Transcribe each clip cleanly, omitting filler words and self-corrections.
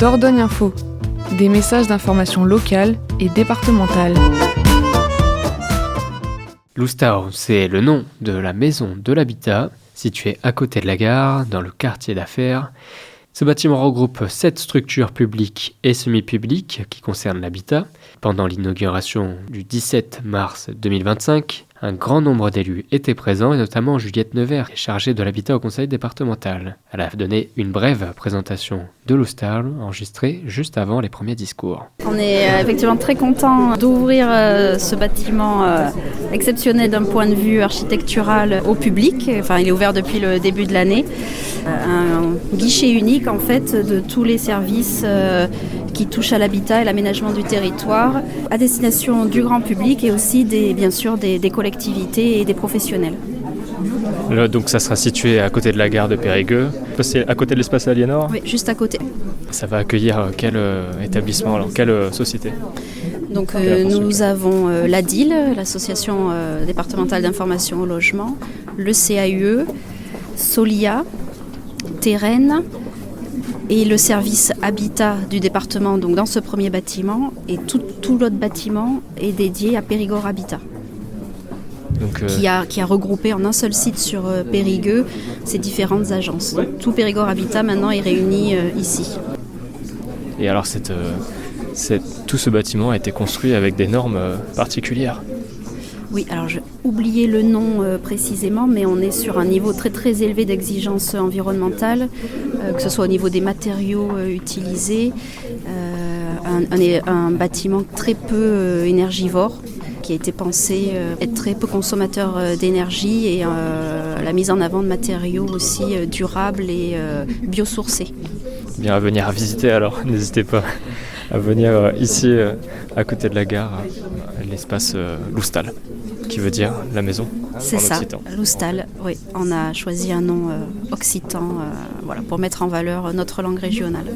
Dordogne Info, des messages d'information locale et départementale. Loustao, c'est le nom de la maison de l'habitat, située à côté de la gare, dans le quartier d'affaires. Ce bâtiment regroupe 7 structures publiques et semi-publiques qui concernent l'habitat. Pendant l'inauguration du 17 mars 2025, un grand nombre d'élus étaient présents, et notamment Juliette Nevers, chargée de l'habitat au conseil départemental. Elle a donné une brève présentation de Loustao, enregistrée juste avant les premiers discours. On est effectivement très content d'ouvrir ce bâtiment exceptionnel d'un point de vue architectural au public. Enfin, il est ouvert depuis le début de l'année. Un guichet unique en fait de tous les services qui touchent à l'habitat et l'aménagement du territoire à destination du grand public et aussi bien sûr des collectivités et des professionnels. Là, donc ça sera situé à côté de la gare de Périgueux. C'est à côté de l'espace Aliénor ? Oui, juste à côté. Ça va accueillir quel établissement, alors quelle société ? Donc nous avons l'ADIL, l'Association départementale d'information au logement, le CAUE, Solia, Terren et le service habitat du département, donc dans ce premier bâtiment, et tout l'autre bâtiment est dédié à Périgord Habitat. Donc, qui a regroupé en un seul site sur Périgueux ces différentes agences. Donc, tout Périgord Habitat maintenant est réuni ici. Et alors tout ce bâtiment a été construit avec des normes particulières. Oui, alors j'ai oublié le nom précisément, mais on est sur un niveau très très élevé d'exigence environnementale, que ce soit au niveau des matériaux utilisés, un bâtiment très peu énergivore, qui a été pensé être très peu consommateur d'énergie et la mise en avant de matériaux aussi durables et biosourcés. Bien à venir à visiter alors, n'hésitez pas à venir ici à côté de la gare, l'espace Loustao, qui veut dire la maison. C'est ça, Loustao, oui. On a choisi un nom occitan pour mettre en valeur notre langue régionale.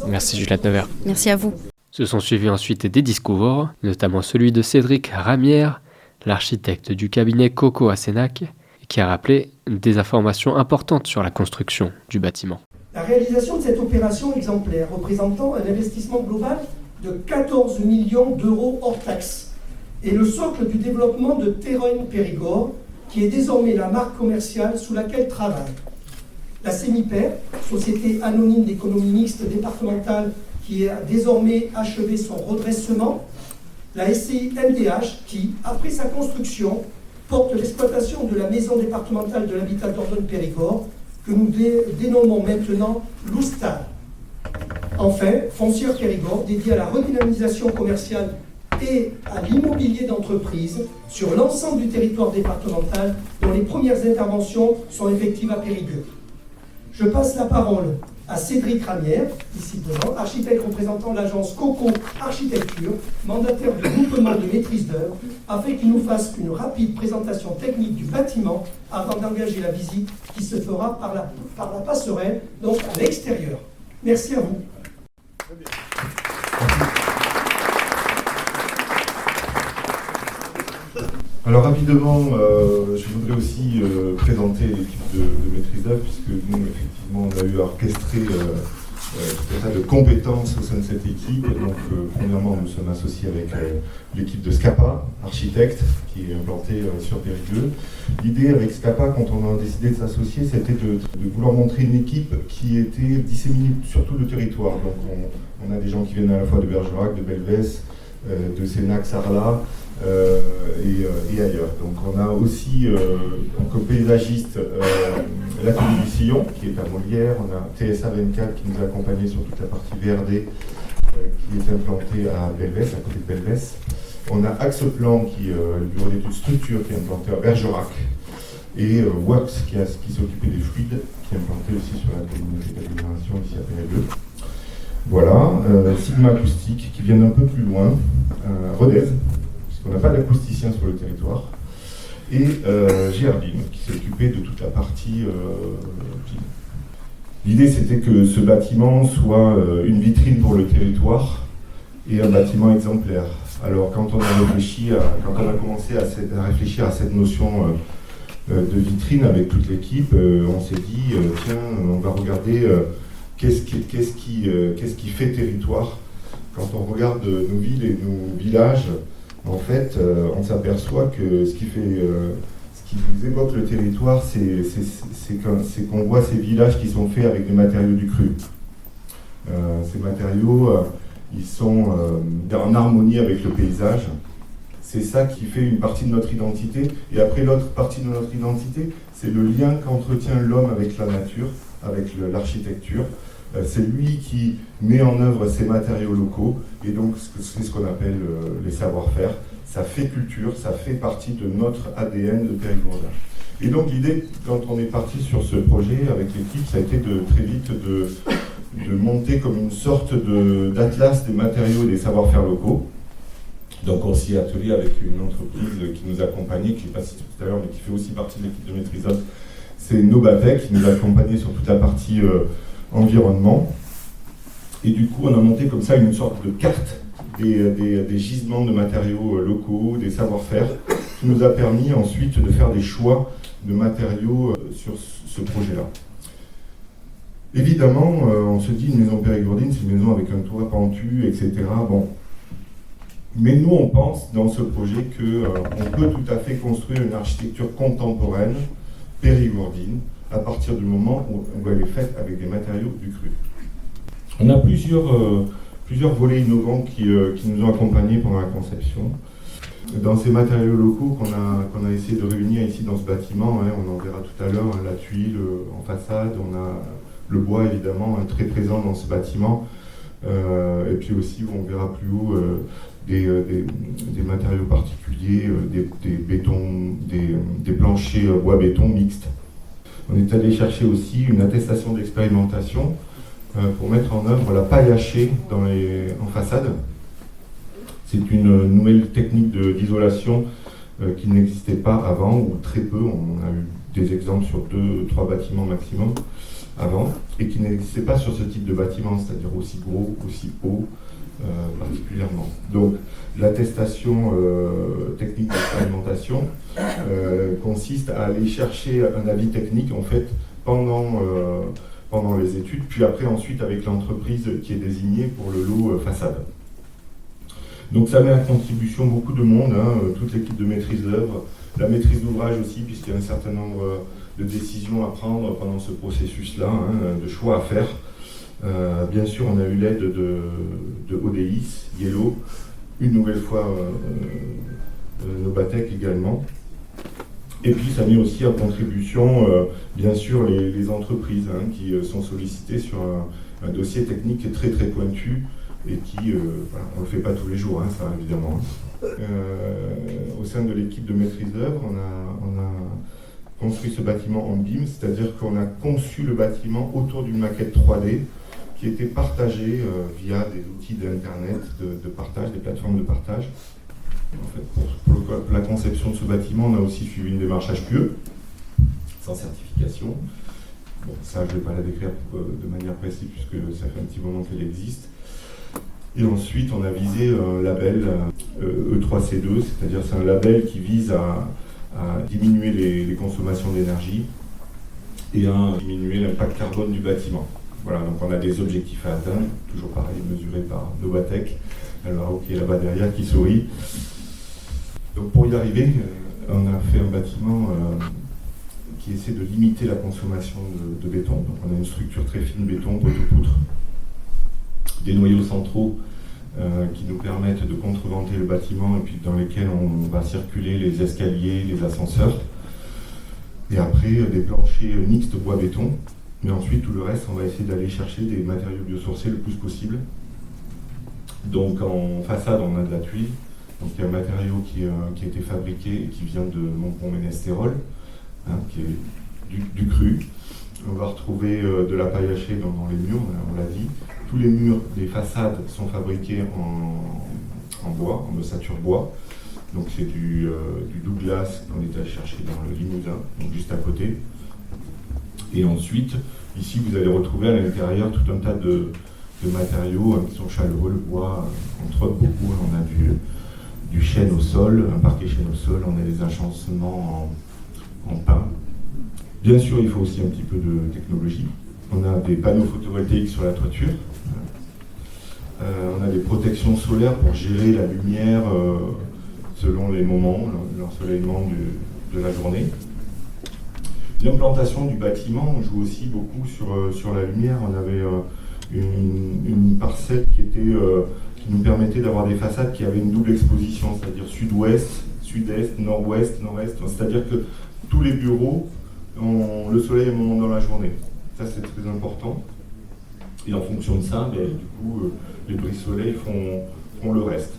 Merci Juliette Nevers. Merci à vous. Se sont suivis ensuite des discours, notamment celui de Cédric Ramière, l'architecte du cabinet Coco à Sénac, qui a rappelé des informations importantes sur la construction du bâtiment. La réalisation de cette opération exemplaire représentant un investissement global de 14 millions d'euros hors taxes est le socle du développement de Terren Périgord, qui est désormais la marque commerciale sous laquelle travaille la CEMIPER, Société anonyme d'économie mixte départementale, qui a désormais achevé son redressement, la SCI MDH, qui, après sa construction, porte l'exploitation de la maison départementale de l'habitat Dordogne-Périgord, que nous dénommons maintenant Loustao. Enfin, Foncière Périgord, dédiée à la redynamisation commerciale et à l'immobilier d'entreprise sur l'ensemble du territoire départemental, dont les premières interventions sont effectives à Périgueux. Je passe la parole à Cédric Ramière, ici devant, architecte représentant l'agence Coco Architecture, mandataire du groupement de maîtrise d'œuvre, afin qu'il nous fasse une rapide présentation technique du bâtiment avant d'engager la visite qui se fera par la passerelle, donc à l'extérieur. Merci à vous. Alors rapidement, je voudrais aussi présenter l'équipe de maîtrise d'œuvre, puisque nous, effectivement, on a eu à orchestrer tout un tas de compétences au sein de cette équipe. Et donc, premièrement, nous sommes associés avec l'équipe de Scapa, architecte, qui est implantée sur Périgueux. L'idée avec Scapa, quand on a décidé de s'associer, c'était de vouloir montrer une équipe qui était disséminée sur tout le territoire. Donc, on a des gens qui viennent à la fois de Bergerac, de Belvès, de Sénac, Sarlat, et ailleurs. Donc on a aussi, comme paysagiste, l'atelier du Sillon, qui est à Molière. On a TSA 24 qui nous a accompagnés sur toute la partie VRD, qui est implantée à Belvès, à côté de Belvès. On a Axeplan, qui est le bureau d'études structure, qui est implanté à Bergerac. Et WAPS, qui s'occupait des fluides, qui est implanté aussi sur la communauté d'agglomération ici à Périgueux. Voilà, Sigma Acoustique, qui vient un peu plus loin, Rodez, puisqu'on n'a pas d'acousticien sur le territoire, et Gérardine, qui s'occupait de toute la partie PIN. L'idée, c'était que ce bâtiment soit une vitrine pour le territoire et un bâtiment exemplaire. Alors, quand on a commencé à réfléchir à cette notion de vitrine avec toute l'équipe, on s'est dit, tiens, on va regarder qu'est-ce qui fait territoire. Quand on regarde nos villes et nos villages, en fait, on s'aperçoit que ce qui nous évoque le territoire, c'est qu'on voit ces villages qui sont faits avec des matériaux du cru. Ces matériaux, ils sont en harmonie avec le paysage. C'est ça qui fait une partie de notre identité. Et après, l'autre partie de notre identité, c'est le lien qu'entretient l'homme avec la nature, avec l'architecture. C'est lui qui met en œuvre ces matériaux locaux. Et donc, c'est ce qu'on appelle les savoir-faire. Ça fait culture, ça fait partie de notre ADN de Périgourdin. Et donc, l'idée, quand on est parti sur ce projet avec l'équipe, ça a été très vite de monter comme une sorte d'atlas des matériaux et des savoir-faire locaux. Donc on s'y est attelé avec une entreprise qui nous accompagnait, qui n'est pas citée tout à l'heure, mais qui fait aussi partie de l'équipe de maîtrise d'œuvre. C'est Nobatec qui nous a accompagnés sur toute la partie environnement. Et du coup, on a monté comme ça une sorte de carte des gisements de matériaux locaux, des savoir-faire, qui nous a permis ensuite de faire des choix de matériaux sur ce projet-là. Évidemment, on se dit une maison périgourdine, c'est une maison avec un toit pentu, etc. Bon. Mais nous, on pense dans ce projet qu'on peut tout à fait construire une architecture contemporaine, périgourdine, à partir du moment où elle est faite avec des matériaux du cru. On a plusieurs volets innovants qui nous ont accompagnés pendant la conception. Dans ces matériaux locaux qu'on a essayé de réunir ici dans ce bâtiment, on en verra tout à l'heure, la tuile en façade, on a le bois évidemment très présent dans ce bâtiment, et puis aussi on verra plus haut des matériaux particuliers, des planchers bois-béton mixtes. On est allé chercher aussi une attestation d'expérimentation pour mettre en œuvre la paille hachée en façade. C'est une nouvelle technique d'isolation qui n'existait pas avant, ou très peu. On a eu des exemples sur 2-3 bâtiments maximum avant, et qui n'existait pas sur ce type de bâtiment, c'est-à-dire aussi gros, aussi haut, particulièrement. Donc l'attestation technique d'expérimentation consiste à aller chercher un avis technique en fait pendant les études, puis après ensuite avec l'entreprise qui est désignée pour le lot façade. Donc ça met en contribution beaucoup de monde, toute l'équipe de maîtrise d'œuvre, la maîtrise d'ouvrage aussi, puisqu'il y a un certain nombre de décisions à prendre pendant ce processus-là, de choix à faire. Bien sûr, on a eu l'aide de ODIS, Yellow, une nouvelle fois Nobatec également. Et puis ça met aussi en contribution, bien sûr, les entreprises qui sont sollicitées sur un dossier technique très très pointu et qui, on ne le fait pas tous les jours, ça évidemment. Au sein de l'équipe de maîtrise d'œuvre, on a construit ce bâtiment en BIM, c'est-à-dire qu'on a conçu le bâtiment autour d'une maquette 3D qui était partagée via des outils d'Internet, de partage, des plateformes de partage. En fait, pour la conception de ce bâtiment, on a aussi suivi une démarche HQE, sans certification. Bon, ça, je ne vais pas la décrire de manière précise, puisque ça fait un petit moment qu'elle existe. Et ensuite, on a visé un label E3C2, c'est-à-dire c'est un label qui vise à diminuer les consommations d'énergie et à diminuer l'impact carbone du bâtiment. Voilà, donc on a des objectifs à atteindre, toujours pareil, mesurés par Nobatec. Alors, qui est là-bas derrière, qui sourit. Donc pour y arriver, on a fait un bâtiment qui essaie de limiter la consommation de béton. Donc on a une structure très fine béton, poteau-poutre, des noyaux centraux qui nous permettent de contreventer le bâtiment et puis dans lesquels on va circuler les escaliers, les ascenseurs. Et après, des planchers mixtes bois-béton. Mais ensuite, tout le reste, on va essayer d'aller chercher des matériaux biosourcés le plus possible. Donc en façade, on a de la tuile. Donc il y a un matériau qui a été fabriqué et qui vient de Montpont-Ménestérol, qui est du cru. On va retrouver de la paille hachée dans les murs, on l'a dit. Tous les murs des façades sont fabriqués en bois, en ossature bois. Donc c'est du Douglas qu'on est allé chercher dans le Limousin, donc juste à côté. Et ensuite, ici vous allez retrouver à l'intérieur tout un tas de matériaux qui sont chaleureux, le bois, on trotte beaucoup, on a du chêne au sol, un parquet chêne au sol, on a des agencements en pin. Bien sûr, il faut aussi un petit peu de technologie, On a des panneaux photovoltaïques sur la toiture. On a des protections solaires pour gérer la lumière selon les moments, l'ensoleillement de la journée. L'implantation du bâtiment, on joue aussi beaucoup sur la lumière. On avait une parcelle qui nous permettait d'avoir des façades qui avaient une double exposition, c'est-à-dire sud-ouest, sud-est, nord-ouest, nord-est. C'est-à-dire que tous les bureaux ont le soleil à un moment dans la journée. Ça, c'est très important. Et en fonction de ça, du coup, les bris soleil font le reste.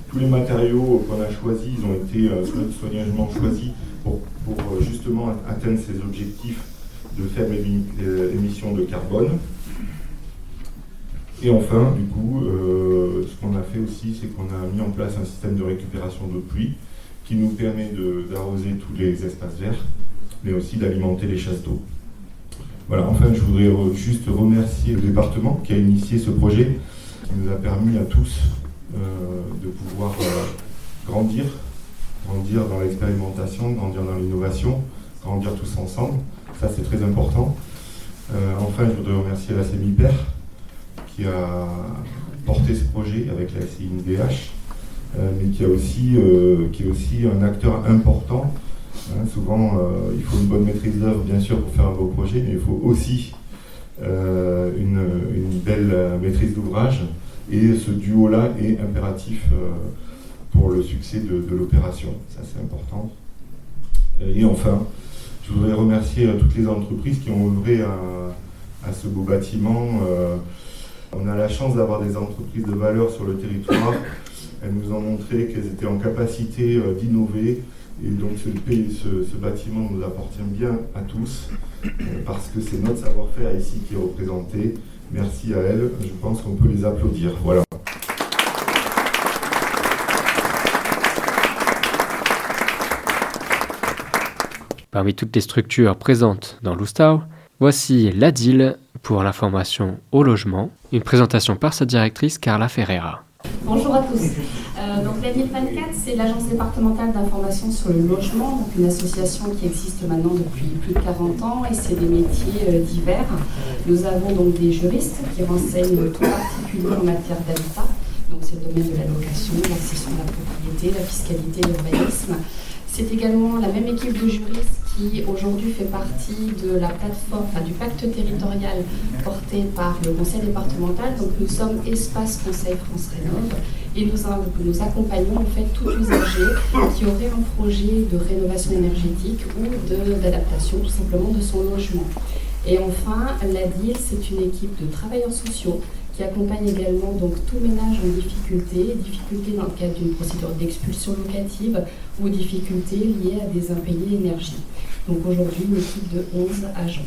Tous les matériaux qu'on a choisis, ils ont été soigneusement choisis pour justement atteindre ces objectifs de faible émission de carbone. Et enfin, du coup, ce qu'on a fait aussi, c'est qu'on a mis en place un système de récupération d'eau de pluie qui nous permet d'arroser tous les espaces verts, mais aussi d'alimenter les chasses d'eau. Voilà, enfin, je voudrais juste remercier le département qui a initié ce projet, qui nous a permis à tous de pouvoir grandir dans l'expérimentation, grandir dans l'innovation, grandir tous ensemble. Ça, c'est très important. Enfin, je voudrais remercier la CEMIPER qui a porté ce projet avec la SINDH, mais qui est aussi un acteur important. Souvent, il faut une bonne maîtrise d'œuvre, bien sûr, pour faire un beau projet, mais il faut aussi une belle maîtrise d'ouvrage. Et ce duo-là est impératif pour le succès de l'opération. Ça, c'est important. Et enfin, je voudrais remercier toutes les entreprises qui ont œuvré à ce beau bâtiment. On a la chance d'avoir des entreprises de valeur sur le territoire. Elles nous ont montré qu'elles étaient en capacité d'innover. Et donc ce bâtiment nous appartient bien à tous, parce que c'est notre savoir-faire ici qui est représenté. Merci à elles, je pense qu'on peut les applaudir. Voilà. Parmi toutes les structures présentes dans l'Oustau, voici l'ADIL pour l'information au logement, une présentation par sa directrice Carla Ferreira. Bonjour à tous. Donc l'ADIL 24, c'est l'Agence départementale d'information sur le logement, donc une association qui existe maintenant depuis plus de 40 ans et c'est des métiers divers. Nous avons donc des juristes qui renseignent tout particulier en matière d'habitat, donc c'est le domaine de la location, l'accession à la propriété, la fiscalité, l'urbanisme. C'est également la même équipe de juristes qui aujourd'hui fait partie de la plateforme, du pacte territorial porté par le conseil départemental. Donc nous sommes Espace Conseil France Rénov et nous accompagnons en fait tout usager qui aurait un projet de rénovation énergétique ou d'adaptation tout simplement de son logement. Et enfin, l'ADIL, c'est une équipe de travailleurs sociaux qui accompagne également donc tout ménage en difficulté dans le cadre d'une procédure d'expulsion locative ou difficultés liées à des impayés énergie. Donc aujourd'hui, une équipe de 11 agents.